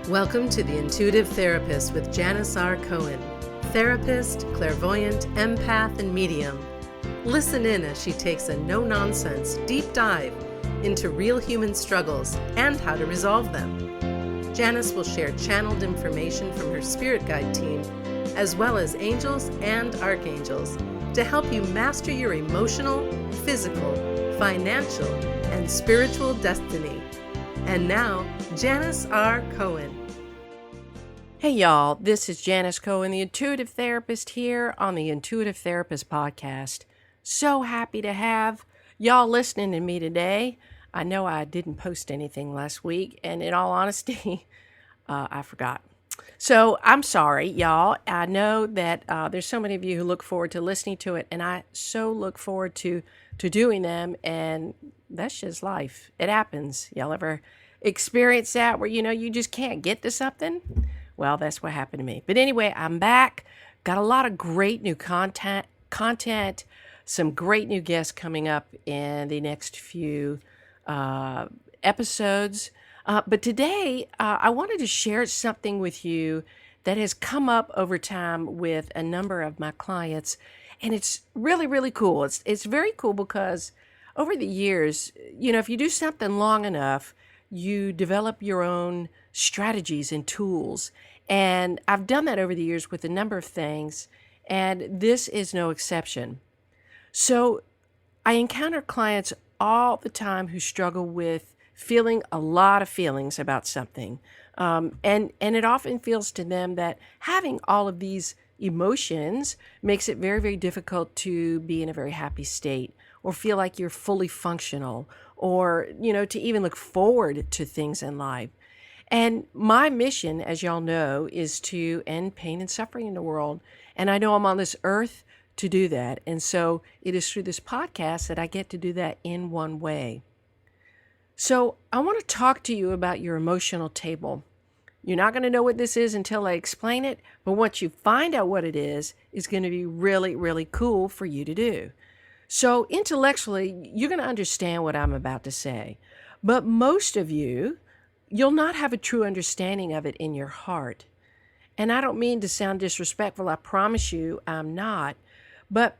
Welcome to The Intuitive Therapist with Janis R. Cohen, therapist, clairvoyant, empath, and medium. Listen in as she takes a no-nonsense deep dive into real human struggles and how to resolve them. Janis will share channeled information from her spirit guide team, as well as angels and archangels, to help you master your emotional, physical, financial, and spiritual destiny. And now, Janis R. Cohen. Hey y'all, this is Janis Cohen, the Intuitive Therapist, here on the Intuitive Therapist Podcast. So happy to have y'all listening to me today. I know I didn't post anything last week, and in all honesty, I forgot. So I'm sorry, y'all. I know that there's so many of you who look forward to listening to it, and I so look forward to doing them, and that's just life. It happens. Y'all ever experience that where, you just can't get to something? Well, that's what happened to me. But anyway, I'm back. Got a lot of great new content, some great new guests coming up in the next few episodes. But today, I wanted to share something with you that has come up over time with a number of my clients. And it's really, really cool. It's very cool because over the years, if you do something long enough, you develop your own strategies and tools. And I've done that over the years with a number of things, and this is no exception. So I encounter clients all the time who struggle with feeling a lot of feelings about something. And it often feels to them that having all of these emotions makes it very, very difficult to be in a very happy state or feel like you're fully functional or, to even look forward to things in life. And my mission, as y'all know, is to end pain and suffering in the world. And I know I'm on this earth to do that. And so it is through this podcast that I get to do that in one way. So I want to talk to you about your emotional table. You're not going to know what this is until I explain it, but once you find out what it is going to be really, really cool for you to do. So intellectually, you're going to understand what I'm about to say, but most of you'll not have a true understanding of it in your heart. And I don't mean to sound disrespectful. I promise you I'm not, but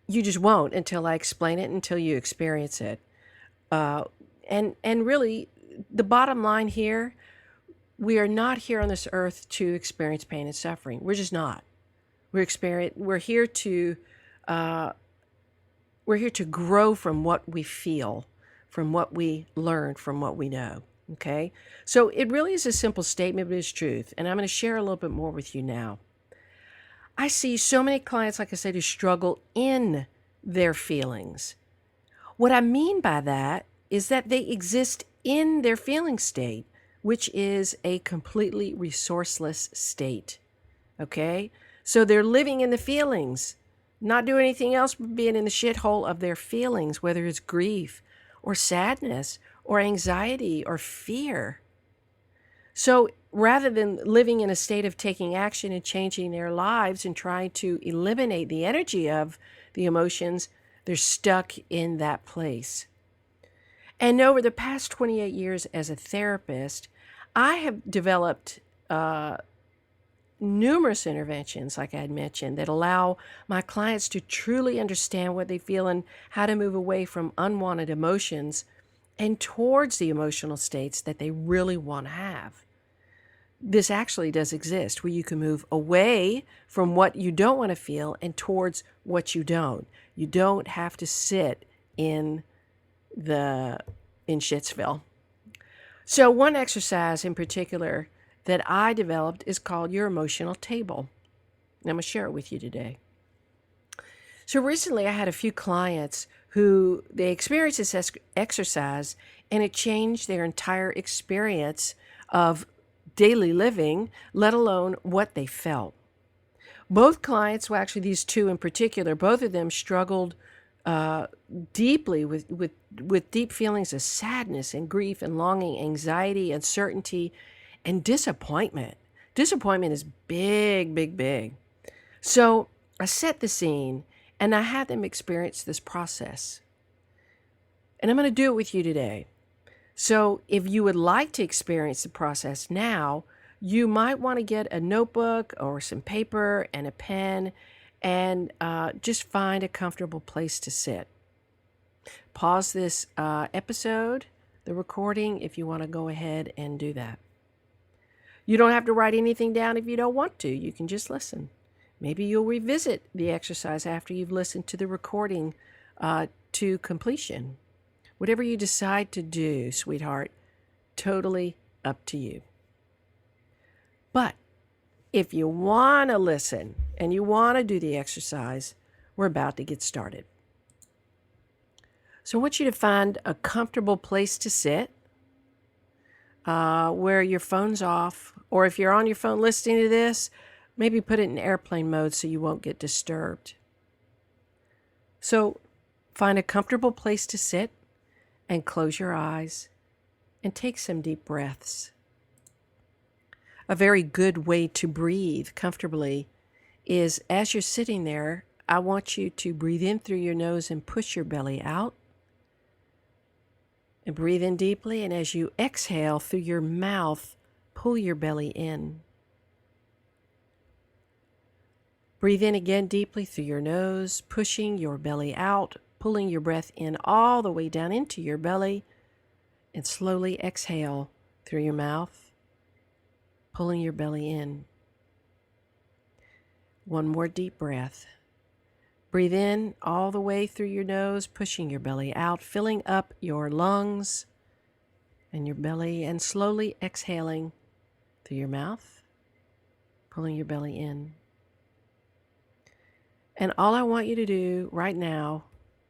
you just won't until I explain it, until you experience it. And really, the bottom line here, we are not here on this earth to experience pain and suffering. We're just not. We're here to grow from what we feel, from what we learn, from what we know. Okay? So it really is a simple statement, but it's truth. And I'm going to share a little bit more with you now. I see so many clients, like I said, who struggle in their feelings. What I mean by that is that they exist in their feeling state, which is a completely resourceless state. Okay? So they're living in the feelings, not doing anything else but being in the shithole of their feelings, whether it's grief or sadness or anxiety or fear. So rather than living in a state of taking action and changing their lives and trying to eliminate the energy of the emotions, they're stuck in that place. And over the past 28 years as a therapist, I have developed numerous interventions, like I had mentioned, that allow my clients to truly understand what they feel and how to move away from unwanted emotions and towards the emotional states that they really want to have. This actually does exist, where you can move away from what you don't want to feel and towards what you don't. You don't have to sit in Shitsville. So one exercise in particular that I developed is called your emotional table. And I'm going to share it with you today. So recently I had a few clients who they experienced this exercise, and it changed their entire experience of daily living, let alone what they felt. Both clients, well, actually these two in particular, both of them struggled deeply with deep feelings of sadness and grief and longing, anxiety, uncertainty, and disappointment. Disappointment is big, big, big. So I set the scene and I had them experience this process. And I'm going to do it with you today. So if you would like to experience the process now, you might want to get a notebook or some paper and a pen and just find a comfortable place to sit. Pause this episode, the recording, if you want to go ahead and do that. You don't have to write anything down if you don't want to. You can just listen. Maybe you'll revisit the exercise after you've listened to the recording to completion. Whatever you decide to do, sweetheart, totally up to you. But if you want to listen and you want to do the exercise, we're about to get started. So I want you to find a comfortable place to sit where your phone's off, or if you're on your phone listening to this, maybe put it in airplane mode so you won't get disturbed. So find a comfortable place to sit and close your eyes and take some deep breaths. A very good way to breathe comfortably is as you're sitting there, I want you to breathe in through your nose and push your belly out. And breathe in deeply, and as you exhale through your mouth, pull your belly in. Breathe in again deeply through your nose, pushing your belly out, pulling your breath in all the way down into your belly, and slowly exhale through your mouth, pulling your belly in. One more deep breath. Breathe in all the way through your nose, pushing your belly out, filling up your lungs and your belly, and slowly exhaling through your mouth, pulling your belly in. And all I want you to do right now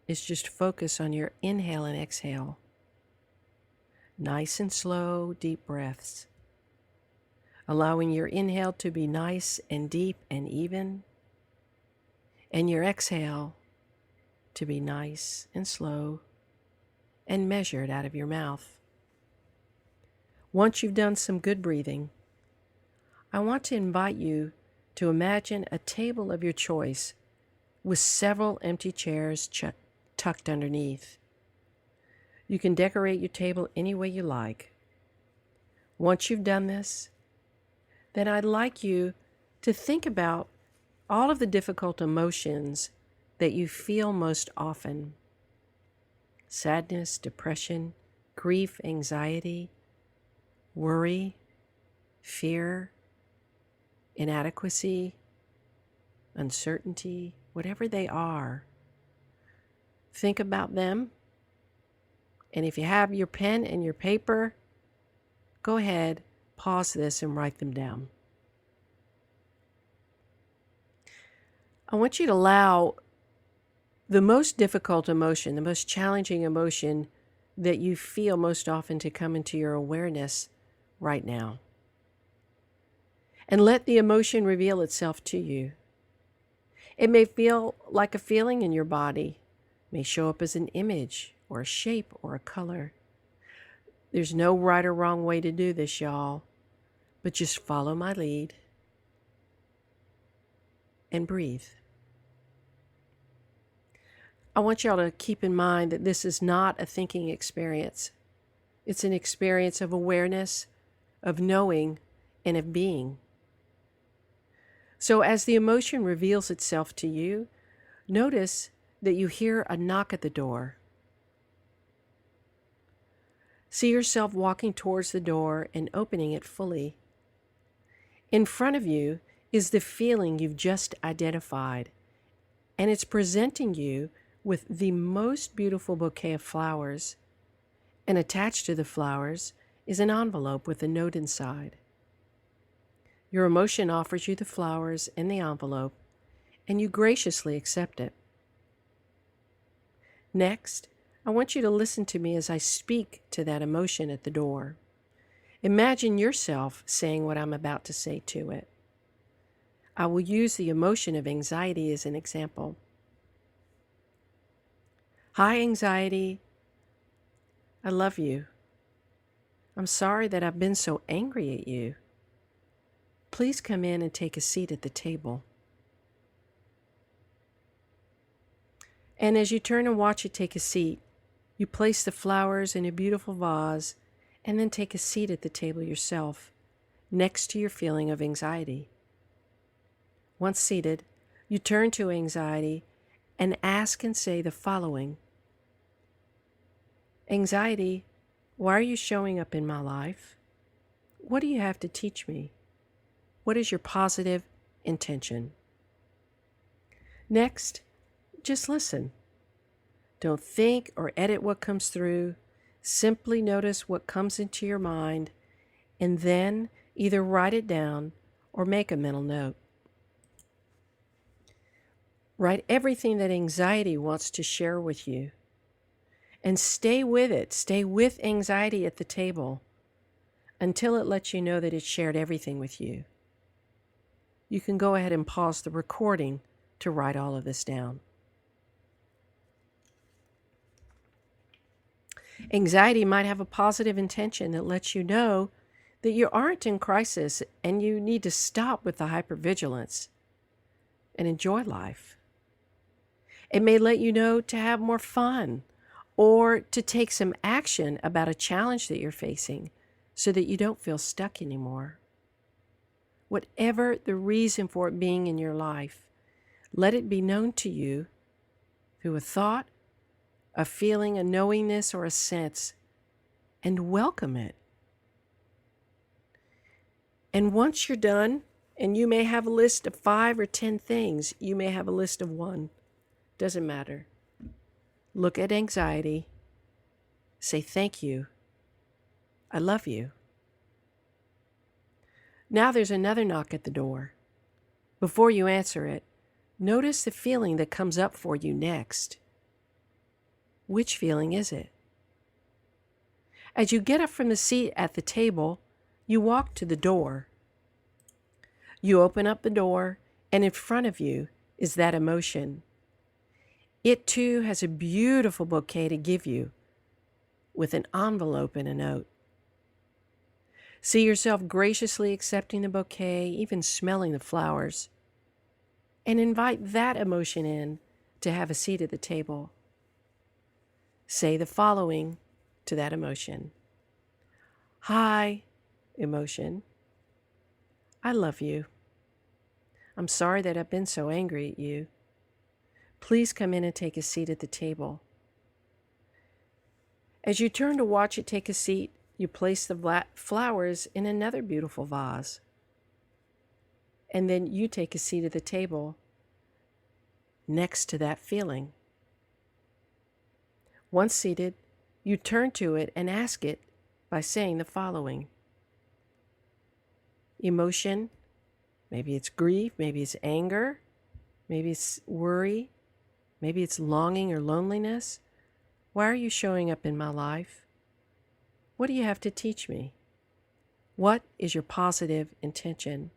is just focus on your inhale and exhale. Nice and slow, deep breaths. Allowing your inhale to be nice and deep and even, and your exhale to be nice and slow and measured out of your mouth. Once you've done some good breathing, I want to invite you to imagine a table of your choice with several empty chairs tucked underneath. You can decorate your table any way you like. Once you've done this, then I'd like you to think about all of the difficult emotions that you feel most often. Sadness, depression, grief, anxiety, worry, fear, inadequacy, uncertainty, whatever they are. Think about them. And if you have your pen and your paper, go ahead, pause this and write them down. I want you to allow the most difficult emotion, the most challenging emotion that you feel most often to come into your awareness right now. And let the emotion reveal itself to you. It may feel like a feeling in your body, may show up as an image or a shape or a color. There's no right or wrong way to do this, y'all, but just follow my lead and breathe. I want y'all to keep in mind that this is not a thinking experience. It's an experience of awareness, of knowing, and of being. So as the emotion reveals itself to you, notice that you hear a knock at the door. See yourself walking towards the door and opening it fully. In front of you is the feeling you've just identified, and it's presenting you with the most beautiful bouquet of flowers, and attached to the flowers is an envelope with a note inside. Your emotion offers you the flowers and the envelope, and you graciously accept it. Next, I want you to listen to me as I speak to that emotion at the door. Imagine yourself saying what I'm about to say to it. I will use the emotion of anxiety as an example. Hi, anxiety. I love you. I'm sorry that I've been so angry at you. Please come in and take a seat at the table. And as you turn and watch it take a seat, you place the flowers in a beautiful vase and then take a seat at the table yourself, next to your feeling of anxiety. Once seated, you turn to anxiety and ask and say the following: Anxiety, why are you showing up in my life? What do you have to teach me? What is your positive intention? Next, just listen. Don't think or edit what comes through. Simply notice what comes into your mind and then either write it down or make a mental note. Write everything that anxiety wants to share with you and stay with it. Stay with anxiety at the table until it lets you know that it shared everything with you. You can go ahead and pause the recording to write all of this down. Anxiety might have a positive intention that lets you know that you aren't in crisis and you need to stop with the hypervigilance and enjoy life. It may let you know to have more fun or to take some action about a challenge that you're facing so that you don't feel stuck anymore. Whatever the reason for it being in your life, let it be known to you through a thought, a feeling, a knowingness, or a sense, and welcome it. And once you're done, and you may have a list of 5 or 10 things, you may have a list of 1, doesn't matter. Look at anxiety, say thank you, I love you. Now there's another knock at the door. Before you answer it, notice the feeling that comes up for you next. Which feeling is it? As you get up from the seat at the table, you walk to the door. You open up the door, and in front of you is that emotion. It too has a beautiful bouquet to give you, with an envelope and a note. See yourself graciously accepting the bouquet, even smelling the flowers, and invite that emotion in to have a seat at the table. Say the following to that emotion: Hi, emotion. I love you. I'm sorry that I've been so angry at you. Please come in and take a seat at the table. As you turn to watch it take a seat, you place the flowers in another beautiful vase. And then you take a seat at the table next to that feeling. Once seated, you turn to it and ask it by saying the following: Emotion, maybe it's grief, maybe it's anger, maybe it's worry, maybe it's longing or loneliness. Why are you showing up in my life? What do you have to teach me? What is your positive intention?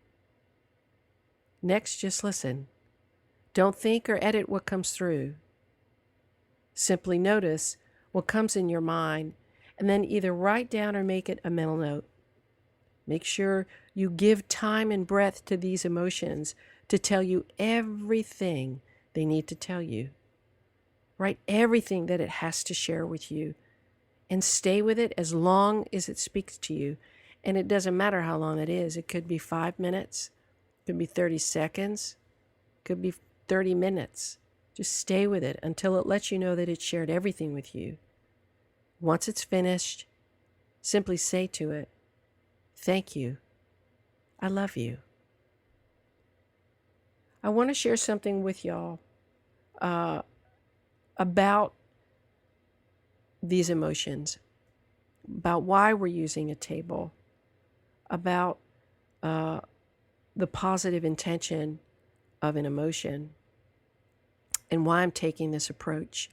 Next, just listen. Don't think or edit what comes through. Simply notice what comes in your mind and then either write down or make it a mental note. Make sure you give time and breath to these emotions to tell you everything they need to tell you. Write everything that it has to share with you and stay with it as long as it speaks to you. And it doesn't matter how long it is. It could be 5 minutes, it could be 30 seconds, it could be 30 minutes. Just stay with it until it lets you know that it shared everything with you. Once it's finished, simply say to it, thank you. I love you. I want to share something with y'all about these emotions, about why we're using a table, about the positive intention of an emotion, and why I'm taking this approach.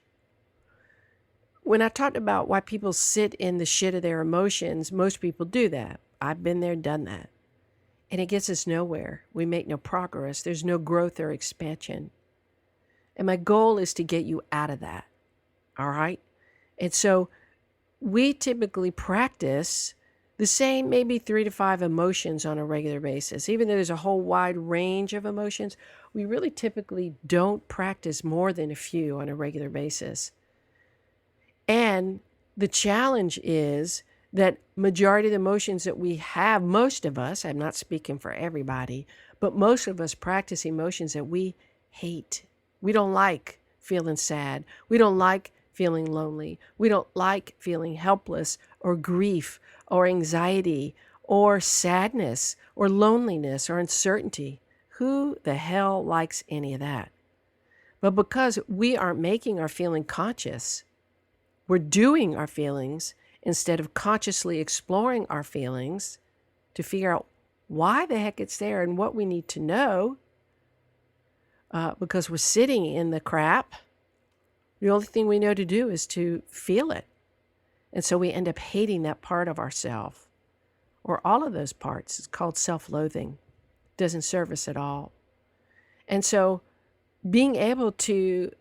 When I talked about why people sit in the shit of their emotions, most people do that. I've been there, done that. And it gets us nowhere. We make no progress. There's no growth or expansion. And my goal is to get you out of that. All right? And so we typically practice the same maybe 3 to 5 emotions on a regular basis. Even though there's a whole wide range of emotions, we really typically don't practice more than a few on a regular basis. And the challenge is that majority of the emotions that we have, most of us, I'm not speaking for everybody, but most of us practice emotions that we hate. We don't like feeling sad. We don't like feeling lonely. We don't like feeling helpless or grief or anxiety or sadness or loneliness or uncertainty. Who the hell likes any of that? But because we aren't making our feeling conscious, we're doing our feelings instead of consciously exploring our feelings to figure out why the heck it's there and what we need to know, because we're sitting in the crap. The only thing we know to do is to feel it. And so we end up hating that part of ourselves, or all of those parts. It's called self-loathing. It doesn't serve us at all. And so being able to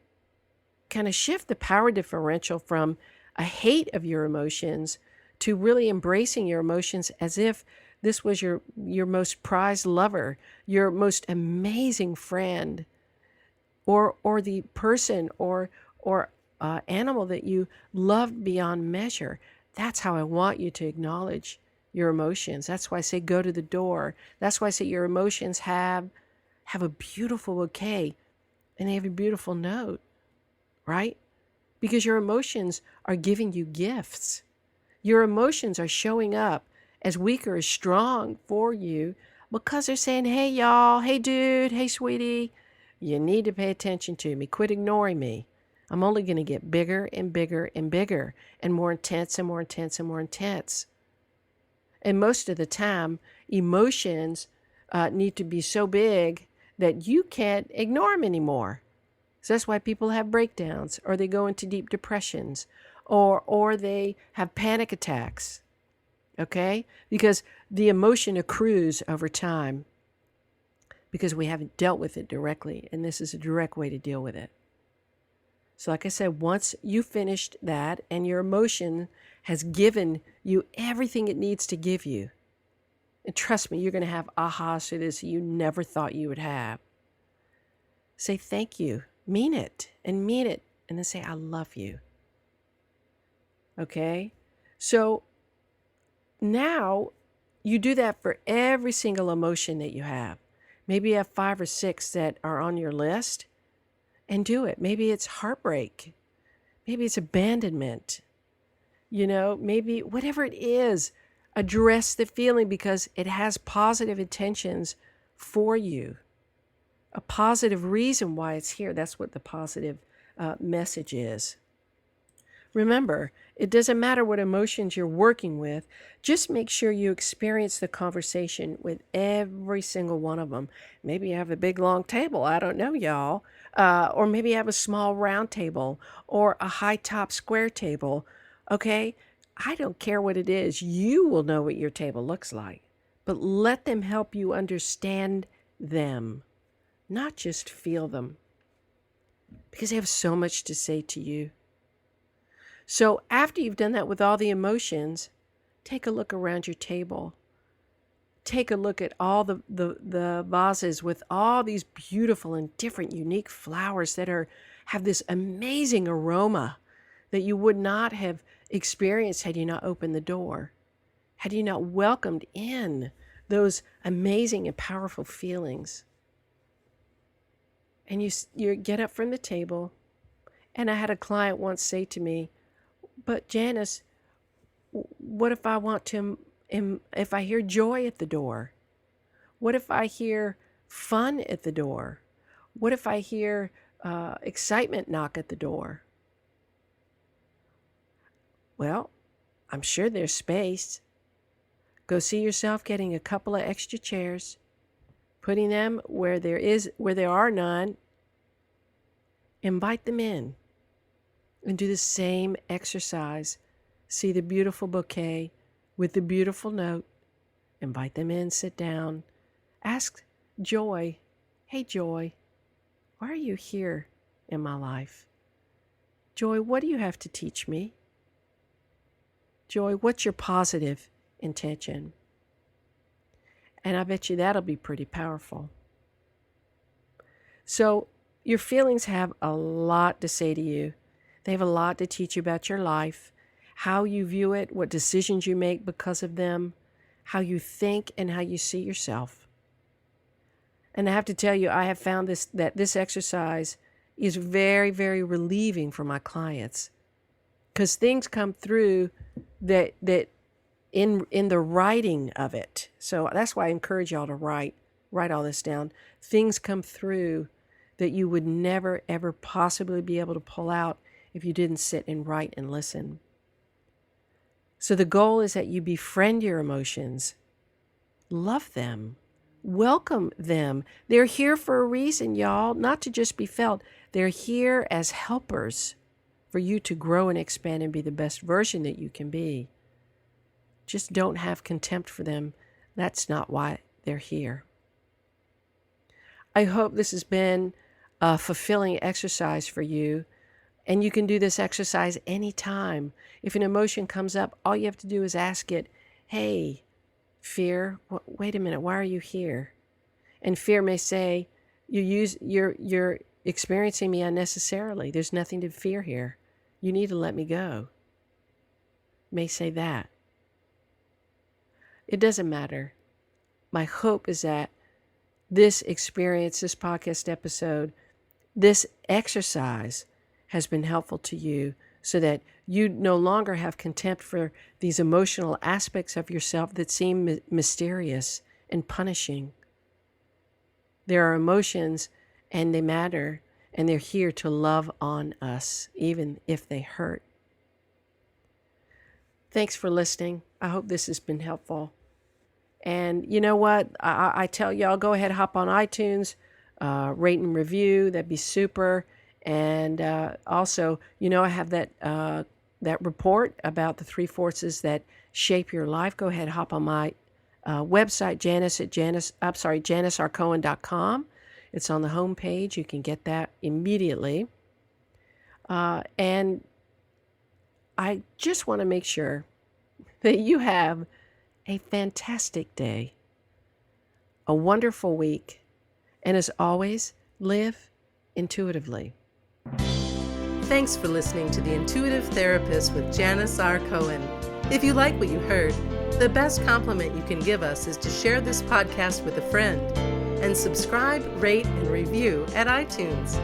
kind of shift the power differential from a hate of your emotions to really embracing your emotions as if this was your most prized lover, your most amazing friend, or the person or animal that you loved beyond measure. That's how I want you to acknowledge your emotions. That's why I say go to the door. That's why I say your emotions have a beautiful bouquet and they have a beautiful note, right? Because your emotions are giving you gifts. Your emotions are showing up as weak or as strong for you because they're saying, hey, y'all, hey, dude, hey, sweetie, you need to pay attention to me. Quit ignoring me. I'm only going to get bigger and bigger and bigger and more intense and more intense and more intense. And most of the time, emotions need to be so big that you can't ignore them anymore. So that's why people have breakdowns, or they go into deep depressions, or they have panic attacks, okay? Because the emotion accrues over time because we haven't dealt with it directly, and this is a direct way to deal with it. So like I said, once you finished that and your emotion has given you everything it needs to give you, and trust me, you're going to have ahas to this you never thought you would have. Say thank you. Mean it, and then say, I love you. Okay? So now you do that for every single emotion that you have. Maybe you have 5 or 6 that are on your list, and do it. Maybe it's heartbreak. Maybe it's abandonment. Maybe whatever it is, address the feeling because it has positive intentions for you. A positive reason why it's here. That's what the positive message is. Remember, it doesn't matter what emotions you're working with. Just make sure you experience the conversation with every single one of them. Maybe you have a big long table. I don't know, y'all. Or maybe you have a small round table or a high top square table. Okay? I don't care what it is. You will know what your table looks like. But let them help you understand them. Not just feel them, because they have so much to say to you. So after you've done that with all the emotions, take a look around your table. Take a look at all the vases with all these beautiful and different unique flowers that have this amazing aroma that you would not have experienced had you not opened the door, had you not welcomed in those amazing and powerful feelings. And you get up from the table, and I had a client once say to me, but Janis, what if I want to, if I hear joy at the door? What if I hear fun at the door? What if I hear excitement knock at the door? Well, I'm sure there's space. Go see yourself getting a couple of extra chairs, putting them where there are none. Invite them in and do the same exercise. See the beautiful bouquet with the beautiful note. Invite them in, sit down. Ask Joy, hey Joy, why are you here in my life? Joy, what do you have to teach me? Joy, what's your positive intention? And I bet you that'll be pretty powerful. So your feelings have a lot to say to you. They have a lot to teach you about your life, how you view it, what decisions you make because of them, how you think, and how you see yourself. And I have to tell you, I have found that this exercise is very, very relieving for my clients, because things come through that in the writing of it. So that's why I encourage y'all to write all this down. Things come through that you would never, ever possibly be able to pull out if you didn't sit and write and listen. So the goal is that you befriend your emotions, love them, welcome them. They're here for a reason, y'all, not to just be felt. They're here as helpers for you to grow and expand and be the best version that you can be. Just don't have contempt for them. That's not why they're here. I hope this has been a fulfilling exercise for you. And you can do this exercise anytime. If an emotion comes up, all you have to do is ask it, hey, fear, wait a minute, why are you here? And fear may say, you're experiencing me unnecessarily. There's nothing to fear here. You need to let me go. May say that. It doesn't matter. My hope is that this experience, this podcast episode, this exercise has been helpful to you so that you no longer have contempt for these emotional aspects of yourself that seem mysterious and punishing. There are emotions and they matter, and they're here to love on us, even if they hurt. Thanks for listening. I hope this has been helpful. And you know what? I tell y'all, go ahead, hop on iTunes, rate and review. That'd be super. And also, I have that report about the 3 forces that shape your life. Go ahead, hop on my website, janisrcohen.com. It's on the homepage. You can get that immediately. And I just want to make sure that you have a fantastic day, a wonderful week, and as always, live intuitively. Thanks for listening to The Intuitive Therapist with Janis R. Cohen. If you like what you heard, the best compliment you can give us is to share this podcast with a friend and subscribe, rate, and review at iTunes.